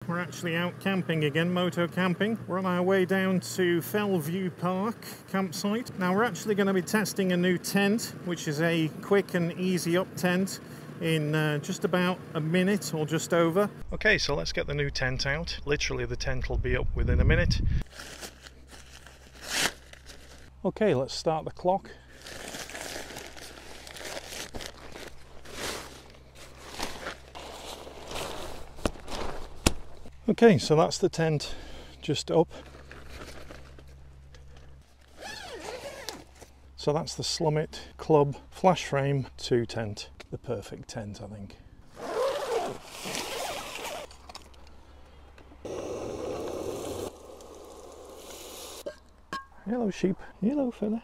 we're actually out camping again, Moto Camping. We're on our way down to Fellview Park campsite. Now we're actually going to be testing a new tent, which is a quick and easy up tent in just about a minute or just over. Okay, so let's get the new tent out. Literally the tent will be up within a minute. Okay, let's start the clock. Okay, so that's the tent just up. So that's the Slummit Cub flash frame 2 tent. The perfect tent, I think. Hello sheep, hello fella.